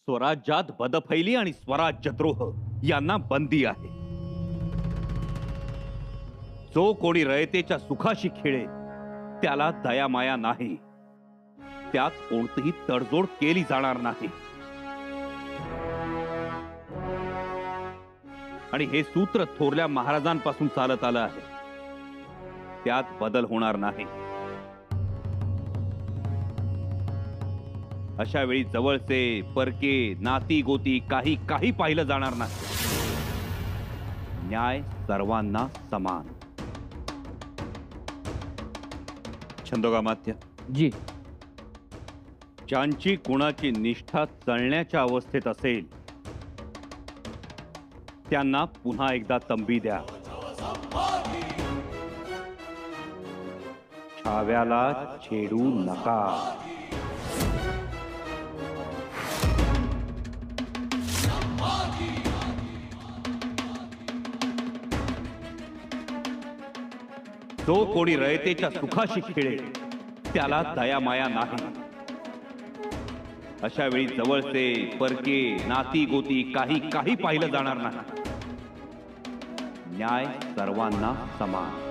स्वराज्यात बदफैली आणि स्वराज्यद्रोह यांना बंदी आहे. जो कोणी रयतेच्या सुखाशी खेळेल त्याला दयामाया नाही, त्यात कोणतीही तडजोड केली जाणार नाही. आणि हे सूत्र थोरल्या महाराजांपासून चालत आलं आहे. त्यात बदल होणार नाही. अशा वेळी जवळचे परके नाती गोती काही काही पाहिलं जाणार नाही. न्याय सर्वांना समान. छंदोगामात्य जी. ज्यांची कुणाची निष्ठा चलण्याच्या अवस्थेत असेल त्यांना पुन्हा एकदा तंबी द्या. छाव्याला छेडू नका. जो कोणी रयतेच्या सुखाशी खेळेल त्याला दयामाया नाही. अशा वेळी जवळचे परके नाती गोती काही काही पाहिलं जाणार नाही. न्याय सर्वांना समान.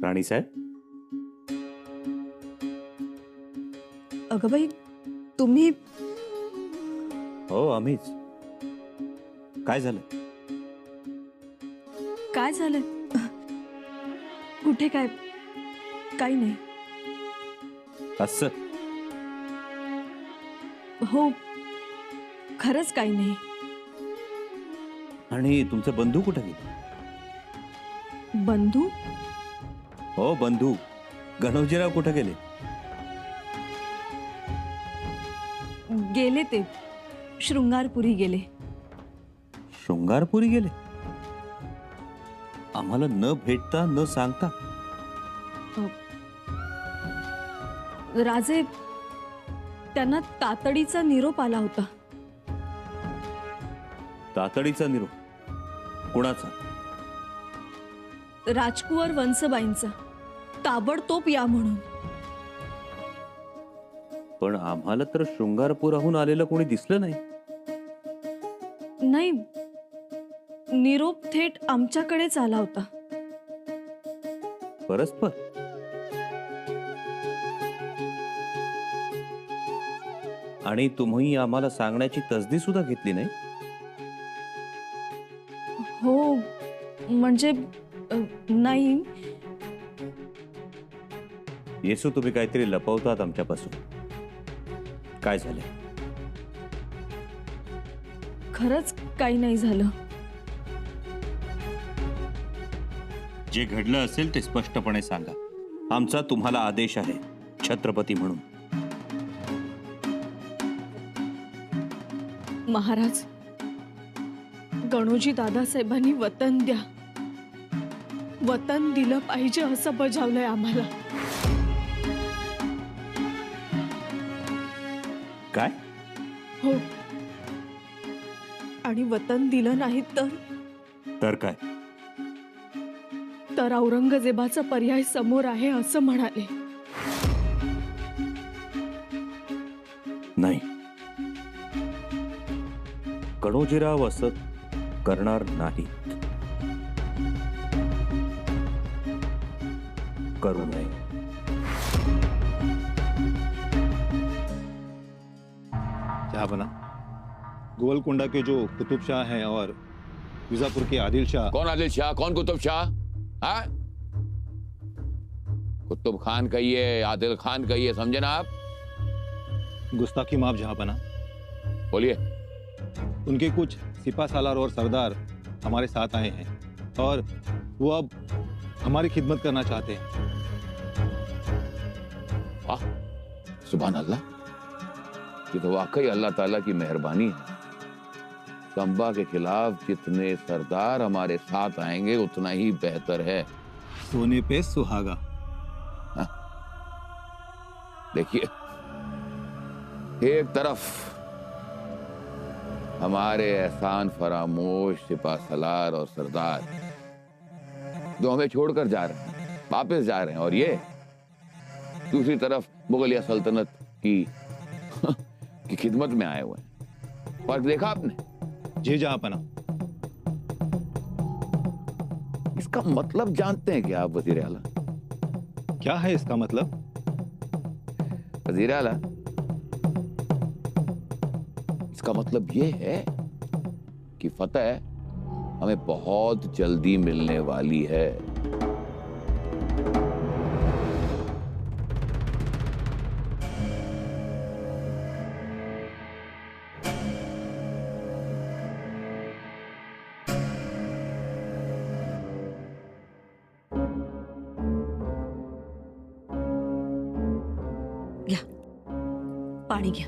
राणीसाहेब. अगं बाई, तुम्ही? हो, आम्हीच. काय झालं? काय झालं? कुठे काय? काही नाही. असं? हो, खरंच काही नाही. आणि तुमचे बंधू कुठे गेले? बंधू? हो, बंधू. गणोजीराव कुठे गेले? गेले ते शृंगारपुरी गेले. शृंगारपुरी गेले? आम्हाला न भेटता न सांगता? राजे, त्यांना तातडीचा निरोप आला होता. तातडीचा निरोप? कुणाचा? राजकुंवर वंसबाईंचा. ताबडतोब या म्हणून. पण आम्हाला तर शृंगारपुराहून आलेलं कोणी दिसलं नाही. नाही, निरोप थेट आमच्याकडेच आला होता. परस्पर? आणि तुम्ही आम्हाला सांगण्याची तसदी सुद्धा घेतली नाही? हो, म्हणजे नाही. येसू, तुम्ही काहीतरी लपवतात आमच्यापासून. काय झालं? खरंच काही नाही झालं. जे घडलं असेल ते स्पष्टपणे सांगा. आमचा तुम्हाला आदेश आहे, छत्रपती म्हणून. महाराज, गणोजी दादासाहेबांनी वतन द्या, वतन दिलं पाहिजे असं बजावलंय आम्हाला. काय? हो, आणि वतन दिलं नाही तर काय? तर औरंगजेबाचा पर्याय समोर आहे असं म्हणाले. नाही, गणोजीराव असं करणार नाही. करू नये. जहांपना, गोलकुंडा के जो कुतुब शाह हैं और मिर्जापुर के आदिल शाह। कौन आदिल शाह, कौन कुतुब शाह? हाँ? कुतुब खान कहिए, आदिल खान कहिए, समझे ना आप? गुस्ताखी माफ जहांपना। बोलिए। उनके कुछ सिपा सालार और सरदार हमारे साथ आए हैं और वो अब हमारी खिदमत करना चाहते हैं। वाह, सुभान अल्लाह, ये तो वाकई अल्लाह ताला की मेहरबानी है। संबा के खिलाफ जितने सरदार हमारे साथ आएंगे उतना ही बेहतर है। सोने पे सुहागा। देखिए, एक तरफ हमारे एहसान फरामोश सिपा सलार और सरदार जो हमें छोड़कर जा रहे हैं, वापस जा रहे हैं, और ये दूसरी तरफ मुगलिया सल्तनत की खिदमत में आए हुए हैं। फर्क देखा आपने? जी जहाँपना। इसका मतलब जानते हैं क्या आप वजीर आला? क्या है इसका मतलब? वजीर आला, इसका मतलब ये है कि फतह हमें बहुत जल्दी मिलने वाली है। घ्या पाणी घ्या.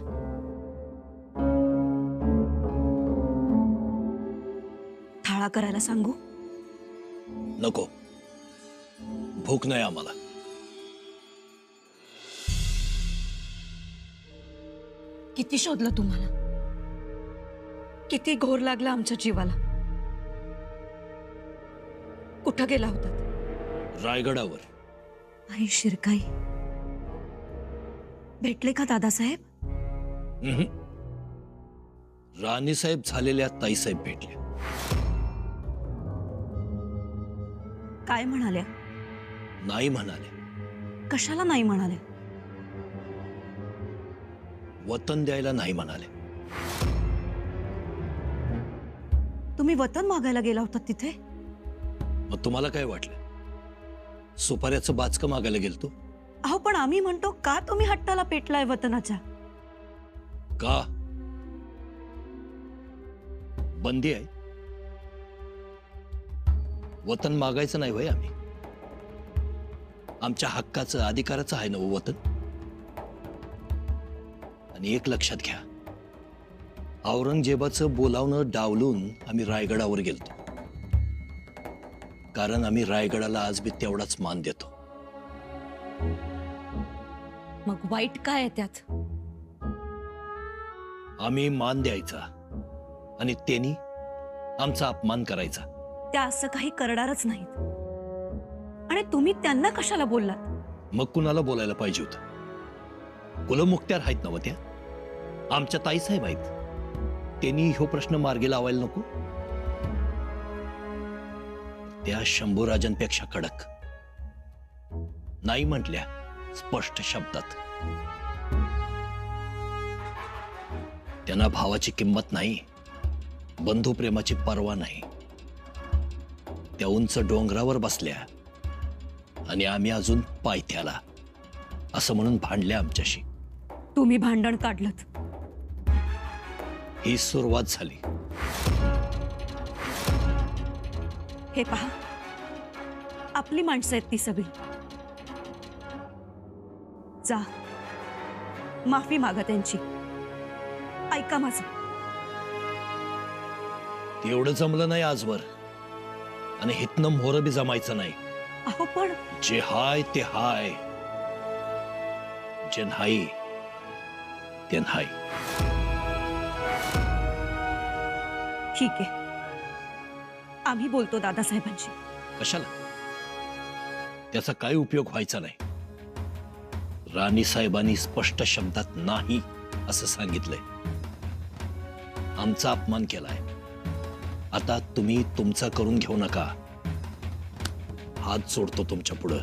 थाळा करायला सांगू? नको, भूक नाही आम्हाला. किती शोधलं तुम्हाला, किती घोर लागला आमच्या जीवाला. कुठं गेला होता? रायगडावर. आई शिरकाई भेटले का दादासाहेब? राणीसाहेब झालेल्या ताईसाहेब भेटल्या. काय म्हणाल्या? नाही म्हणाले. कशाला नाही म्हणाल्या? वतन द्यायला नाही म्हणाले. तुम्ही वतन मागायला गेला होता तिथे? मग तुम्हाला काय वाटलं? सुपाऱ्याचं बाचकं मागायला गेलतो? अहो पण आम्ही म्हणतो का तुम्ही हट्टाला पेटलाय वतनाच्या? का? बंदी आहे. वतन मागायचं नाही वय आम्ही. आमच्या हक्काचं अधिकाराचं आहे ना वो वतन. आणि एक लक्षात घ्या, औरंगजेबाचं बोलावणं डावलून आम्ही रायगडावर गेलतो. कारण आम्ही रायगडाला आज बी तेवढाच मान देतो. मग वाईट काय आहे त्यात? आम्ही मान द्यायचा आणि त्यांनी आमचा अपमान करायचा. त्या असं काही करणारच नाहीत. आणि तुम्ही त्यांना कशाला बोललात? मग कुणाला बोलायला पाहिजे होतं? कुलमुक्त्यार आहेत ना व त्या. आमच्या ताईसाहेब आहेत. त्यांनी हो प्रश्न मार्गी लावायला नको? त्या शंभूराजांपेक्षा कडक. नाही म्हटल्या स्पष्ट शब्दात. त्यांना भावाची किंमत नाही, बंधुप्रेमाची पर्वा नाही. त्या उंच डोंगरावर बसल्या आणि आम्ही अजून पायथ्याला, असं म्हणून भांडल्या आमच्याशी. तुम्ही भांडण काढलत. ही सुरुवात झाली. हे पहा, आपली माणसं आहेत ती सगळी. जा, माफी मागा त्यांची. ऐका माझं. तेवढं जमलं नाही आजवर, आणि हितनं मोहर बी जमायचं नाही. अहो पण जे हाय ते हाय, जे नाही ते नाही. ठीक आहे, आम्ही बोलतो दादासाहेबांशी. कशाला? त्याचा काय उपयोग व्हायचा नाही. राणी साहेबांनी स्पष्ट शब्दात नाही असं सांगितलंय. आमचा अपमान केलाय. आता तुम्ही तुमचा करून घेऊ नका. हात जोडतो तुमच्या पुढं.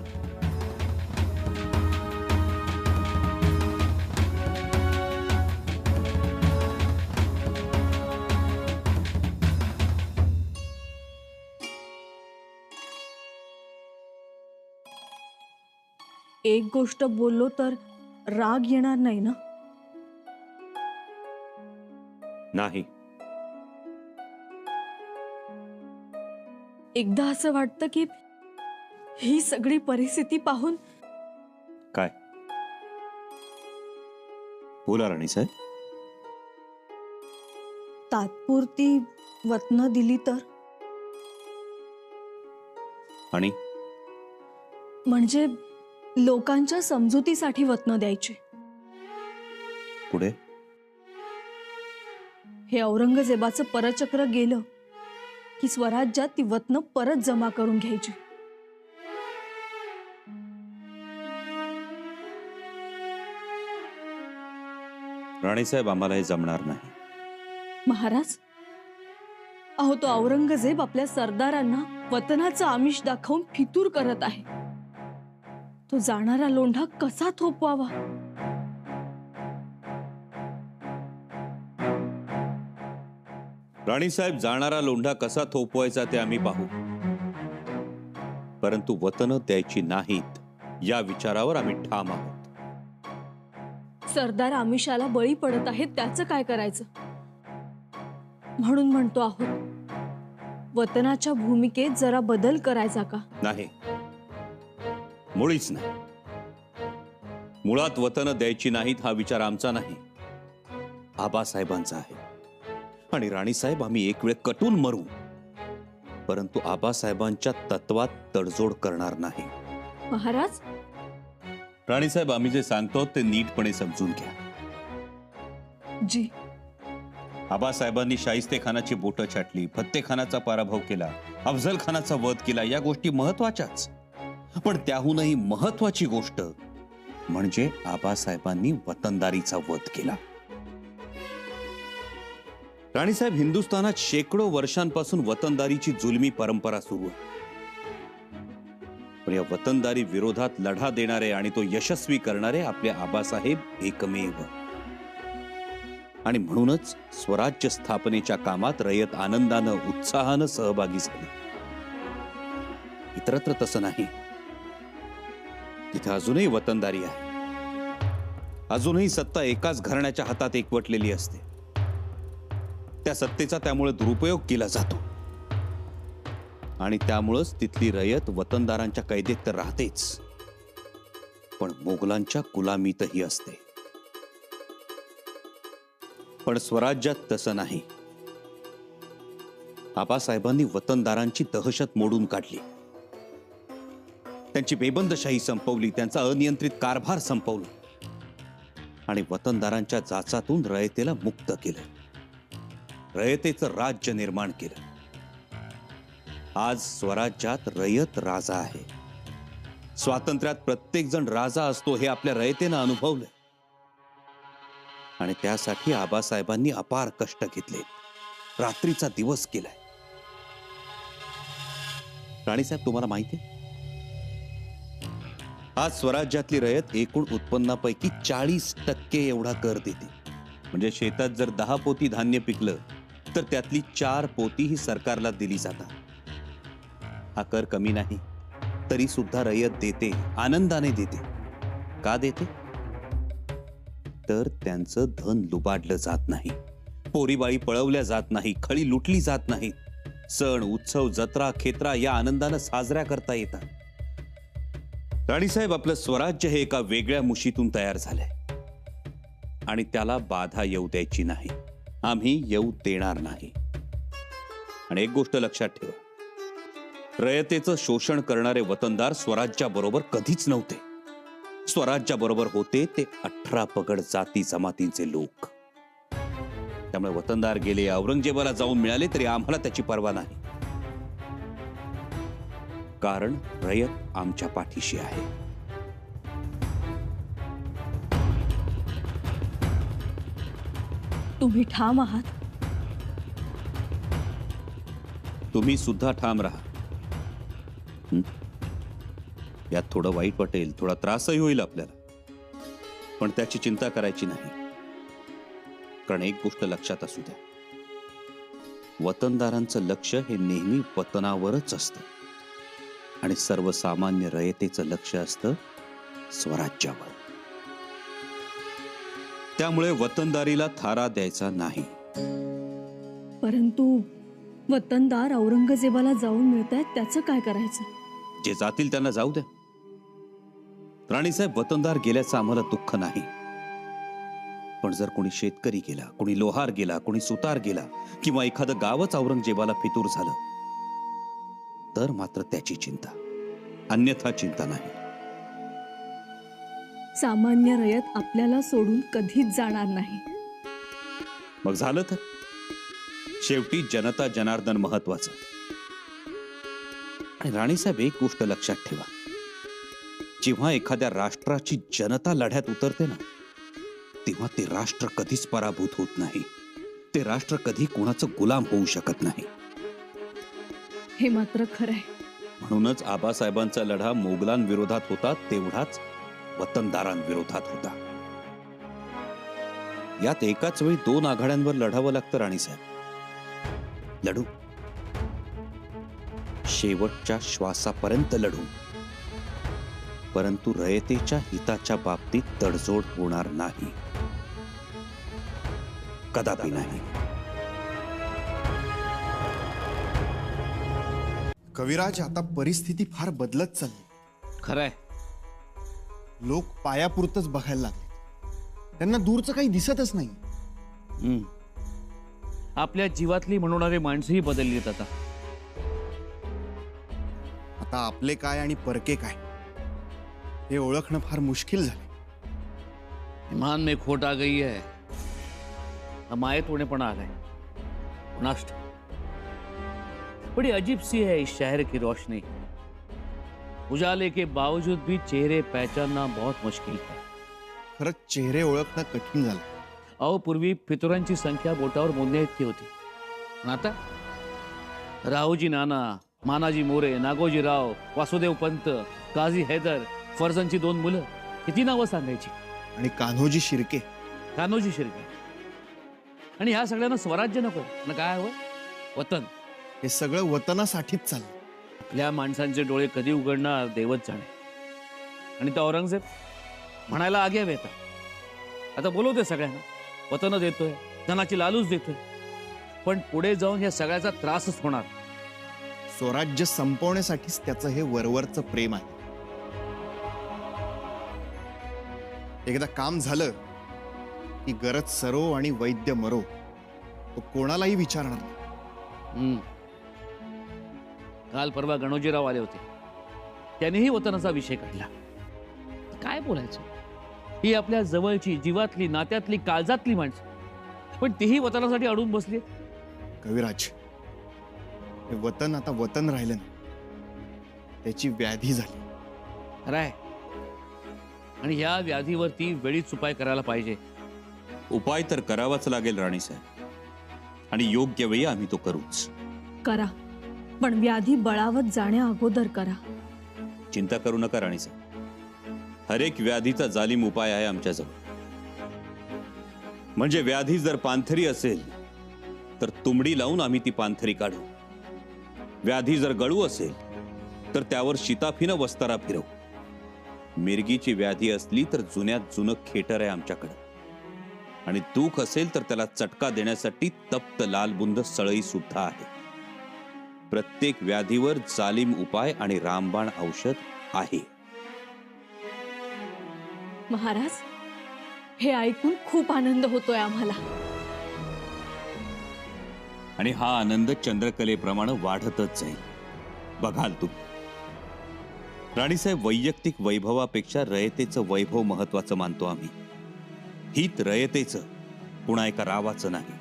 एक गोष्ट बोललो तर राग येणार नाही ना? नाही. एकदा असं वाटतं की ही सगळी परिस्थिती पाहून. काय? बोला राणी साहेब. तात्पुरती वतनं दिली तर? आणि म्हणजे लोकांच्या समजुतीसाठी वतनं द्यायची. पुढे? हे औरंगजेबाचं परचक्र गेलं की स्वराज्यात ती वतनं परत जमा करून घ्यायची. राणीसाहेब, आम्हाला हे जमणार नाही. महाराज, अहो तो औरंगजेब आपल्या सरदारांना वतनाचं आमिष दाखवून फितूर करत आहे. तो जाणारा लोंढा कसा थोपवावा? राणीसाहेब, जाणारा लोंढा कसा थोपवायचा ते आम्ही पाहू, परंतु वतनं द्यायची नाहीत या विचारावर आम्ही ठाम आहोत. सरदार आमिषाला बळी पडत आहेत, त्याचं काय करायचं? म्हणून म्हणतो आहोत, वतनाच्या भूमिकेत जरा बदल करायचा का? नाही, मुळीच नाही. मुळात वतनं द्यायची नाहीत हा विचार आमचा नाही, आबासाहेबांचा आहे. आणि राणीसाहेब, आम्ही एक वेळ कटून मरू, परंतु आबासाहेबांच्या तत्वात तडजोड करणार नाही. महाराज, राणीसाहेब, आम्ही जे सांगतो ते नीटपणे समजून घ्या. जी. आबासाहेबांनी शाहिस्तेखानाची बोटं छाटली, फत्तेखानाचा पराभव केला, अफझल खानाचा वध केला, या गोष्टी महत्वाच्याच. पण त्याहूनही महत्वाची गोष्ट म्हणजे आबासाहेबांनी वतनदारीचा वध केला. राणीसाहेब, हिंदुस्थानात शेकडो वर्षांपासून वतनदारीची जुलमी परंपरा सुरू आहे. पण या वतनदारी विरोधात लढा देणारे आणि तो यशस्वी करणारे आपले आबासाहेब एकमेव. आणि म्हणूनच स्वराज्य स्थापनेच्या कामात रयत आनंदानं, उत्साहानं सहभागी झाली. इतरत्र तसं नाही. तिथे अजूनही वतनदारी आहे. अजूनही सत्ता एकाच घराण्याच्या हातात एकवटलेली असते. त्या सत्तेचा त्यामुळे दुरुपयोग केला जातो आणि त्यामुळेच तिथली रयत वतनदारांच्या कैदेत तर राहतेच, पण मोगलांच्या गुलामीतही असते. पण स्वराज्यात तसं नाही. आबासाहेबांनी वतनदारांची दहशत मोडून काढली, त्यांची बेबंदशाही संपवली, त्यांचा अनियंत्रित कारभार संपवला आणि वतनदारांच्या जाचातून रयतेला मुक्त केलं. रयतेचं राज्य निर्माण केलं. आज स्वराज्यात रयत राजा आहे. स्वातंत्र्यात प्रत्येक जण राजा असतो हे आपल्या रयतेनं अनुभवलं. आणि त्यासाठी आबासाहेबांनी अपार कष्ट घेतले, रात्रीचा दिवस केलाय. राणीसाहेब, तुम्हाला माहिती आहे, आज स्वराज्यातली रयत एकूण उत्पन्नापैकी 40% एवढा कर देते. म्हणजे शेतात जर 10 पोती धान्य पिकलं तर त्यातली 4 पोती ही सरकारला दिली जातात. हा कर कमी नाही, तरी सुद्धा रयत देते, आनंदाने देते. का देते? तर त्यांचं धन लुबाडलं जात नाही, पोरीबाळी पळवल्या जात नाही, खळी लुटली जात नाहीत. सण, उत्सव, जत्रा, खेत्रा या आनंदानं साजऱ्या करता येतात. राणीसाहेब, आपलं स्वराज्य हे एका वेगळ्या मुशीतून तयार झालंय आणि त्याला बाधा येऊ द्यायची नाही. आम्ही येऊ देणार नाही. आणि एक गोष्ट लक्षात ठेवा, रयतेचं शोषण करणारे वतनदार स्वराज्याबरोबर कधीच नव्हते. स्वराज्याबरोबर होते ते 18 पगड जाती जमातींचे लोक. त्यामुळे वतनदार गेले, औरंगजेबाला जाऊन मिळाले तरी आम्हाला त्याची पर्वा नाही, कारण रयत आमच्या पाठीशी आहे. तुम्ही ठाम आहात? तुम्ही सुद्धा ठाम राहा. यात थोडं वाईट वाटेल, थोडा त्रासही होईल आपल्याला, पण त्याची चिंता करायची नाही. कारण एक गोष्ट लक्षात असू द्या, वतनदारांचं लक्ष हे नेहमी वतनावरच असतं आणि सर्वसामान्य रयतेचं लक्ष असतं स्वराज्यावर. त्यामुळे वतनदारीला थारा द्यायचा नाही. परंतु वतनदार औरंगजेबाला जाऊन मिळतायत, त्याचं काय करायचं? जे जातील त्यांना जाऊ द्या. राणीसाहेब, वतनदार गेल्याचं आम्हाला दुःख नाही, पण जर कोणी शेतकरी गेला, कोणी लोहार गेला, कोणी सुतार गेला किंवा एखादं गावच औरंगजेबाला फितूर झालं तर मात्र त्याची चिंता, अन्यथा चिंता नाही. सामान्य रयत आपल्याला सोडून कधीच जाणार नाही. मग झालं तर शेवटी जनता जनार्दन महत्वाचं. आणि राणीसाहेब, एक गोष्ट लक्षात ठेवा, जेव्हा एखाद्या राष्ट्राची जनता लढ्यात उतरते ना, तेव्हा ते राष्ट्र कधीच पराभूत होत नाही. ते राष्ट्र कधी कोणाचं गुलाम होऊ शकत नाही. हे मात्र खरंय. म्हणूनच आबासाहेबांचा लढा मोगलांविरोधात होता, तेवढाच वतनदारांविरोधात होता. यात एकाच वेळी 2 आघाड्यांवर लढावं लागतं राणीसाहेब. लढू, शेवटच्या श्वासापर्यंत लढू, परंतु रयतेच्या हिताच्या बाबतीत तडजोड होणार नाही, कदापि नाही. कविराज, आता परिस्थिती फार बदलत चालली. खरंय. लोक पायापुरतच बघायला लागले. त्यांना दूरचं काही दिसतच नाही. आपल्या जीवातली म्हणणारे माणसंही बदललीत आता. आता आपले काय आणि परके काय हे ओळखणं फार मुश्किल झाले. ईमान में खोट आ गई है. मायत होनेपणा आ गए. नष्ट. बड़ी अजीब सी है इस शहर की रोशनी. उजाले के बावजूद भी चेहरे पहचानना बहुत मुश्किल है. खरंच चेहरे ओळखणं कठीण झालं. अहो, पूर्वी फितुरांची संख्या बोटावर मोजण्या इतकी होती. पण आता रावजी नाना, मानाजी मोरे, नागोजी राव, वासुदेव पंत, काझी हैदर, फर्जनची 2 मुलं, किती नावं सांगायची. आणि कान्होजी शिर्के. कान्होजी शिर्के. आणि ह्या सगळ्यांना स्वराज्य नको ना, काय हवं? वतन. हे सगळं वतनासाठीच चाललं. आपल्या माणसांचे डोळे कधी उघडणार देवच जाणे. आणि त्या औरंगजेब म्हणायला आग्या येतात. आता बोलवते सगळ्यांना, वतन देतोय, धनाची लालूच देतोय, पण पुढे जाऊन या सगळ्याचा त्रासच होणार. स्वराज्य संपवण्यासाठीच त्याचं हे वरवरचं प्रेम आहे. एकदा काम झालं की गरज सरो आणि वैद्य मरो, तो कोणालाही विचारणार नाही. काल परवा गणोजीराव आले होते. त्यांनीही वतनाचा विषय काढला. काय बोलायचं, ही आपल्या जवळची, जीवातली, नात्यातली, काळजातली माणसं, पण तीही वतनासाठी अडून बसली. कविराज, हे वतन आता वतन राहिलं नाही, त्याची व्याधी झाली. खरंय. आणि ह्या व्याधीवरती वेळीच उपाय करायला पाहिजे. उपाय तर करावाच लागेल राणीसाहेब, आणि योग्य वेळी आम्ही तो करूच. करा, पण व्याधी बळावत जाण्या अगोदर करा. चिंता करू नका राणीसाहेब, हर एक व्याधीचा जालिम उपाय आहे आमच्याजवळ. म्हणजे व्याधी जर पांथरी असेल तर तुंबडी लावून आम्ही ती पांथरी काढू. व्याधी जर गळू असेल तर त्यावर शिताफीनं वस्तारा फिरवू. मिरगीची व्याधी असली तर जुन्यात जुनं खेटर आहे आमच्याकडे, आणि दुःख असेल तर त्याला चटका देण्यासाठी तप्त लालबुंद सळई सुद्धा आहे. प्रत्येक व्याधीवर जालिम उपाय आणि रामबाण औषध आहे. महाराज, हे ऐकून खूप आनंद होतोय आम्हाला. आणि हा आनंद चंद्रकलेप्रमाणे वाढतच जाईल, बघाल तुम्ही. राणीसाहेब, वैयक्तिक वैभवापेक्षा रयतेचं वैभव महत्वाचं मानतो आम्ही. हित रयतेचं, पुन्हा एका रावाचं नाही.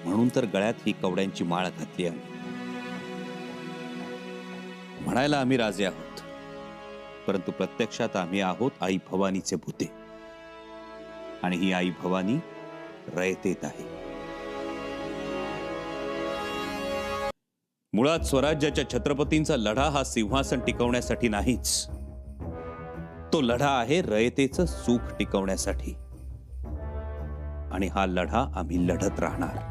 म्हणून तर गळ्यात ही कवड्यांची माळ घातली आम्ही. म्हणायला आम्ही राजे आहोत, परंतु प्रत्यक्षात आम्ही आहोत आई भवानीचे भूते. आणि ही आई भवानी रयतेत आहे. मुळात स्वराज्याच्या छत्रपतींचा लढा हा सिंहासन टिकवण्यासाठी नाहीच, तो लढा आहे रयतेचं सुख टिकवण्यासाठी. आणि हा लढा आम्ही लढत राहणार.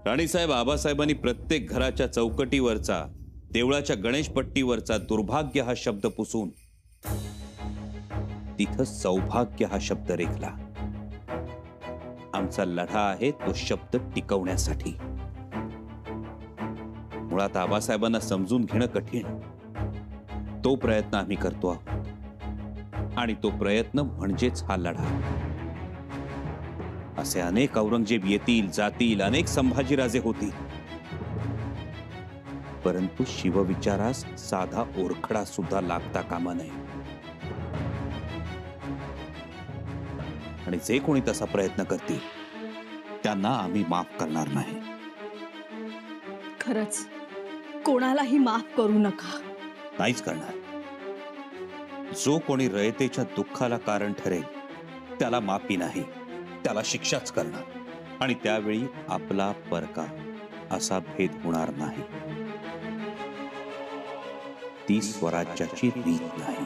राणीसाहेब, आबासाहेबांनी प्रत्येक घराच्या चौकटीवरचा, देवळाच्या गणेशपट्टीवरचा दुर्भाग्य हा शब्द पुसून तिथं सौभाग्य हा शब्द रेखला. आमचा लढा आहे तो शब्द टिकवण्यासाठी. मुळात आबासाहेबांना समजून घेणं कठीण, तो प्रयत्न आम्ही करतो आहोत. आणि तो प्रयत्न म्हणजेच हा लढा. असे अनेक औरंगजेब येतील, जातील, अनेक संभाजीराजे होतील, परंतु शिवविचारास साधा ओरखडा सुद्धा लागता कामा नये. आणि जे कोणी तसा प्रयत्न करतील त्यांना आम्ही माफ करणार नाही. खरंच कोणालाही माफ करू नका. नाहीच करणार. जो कोणी रयतेच्या दुःखाला कारण ठरेल त्याला माफी नाही, त्याला शिक्षाच करणार. आणि त्यावेळी आपला परका असा भेद होणार नाही. ती स्वराज्याची रीत नाही.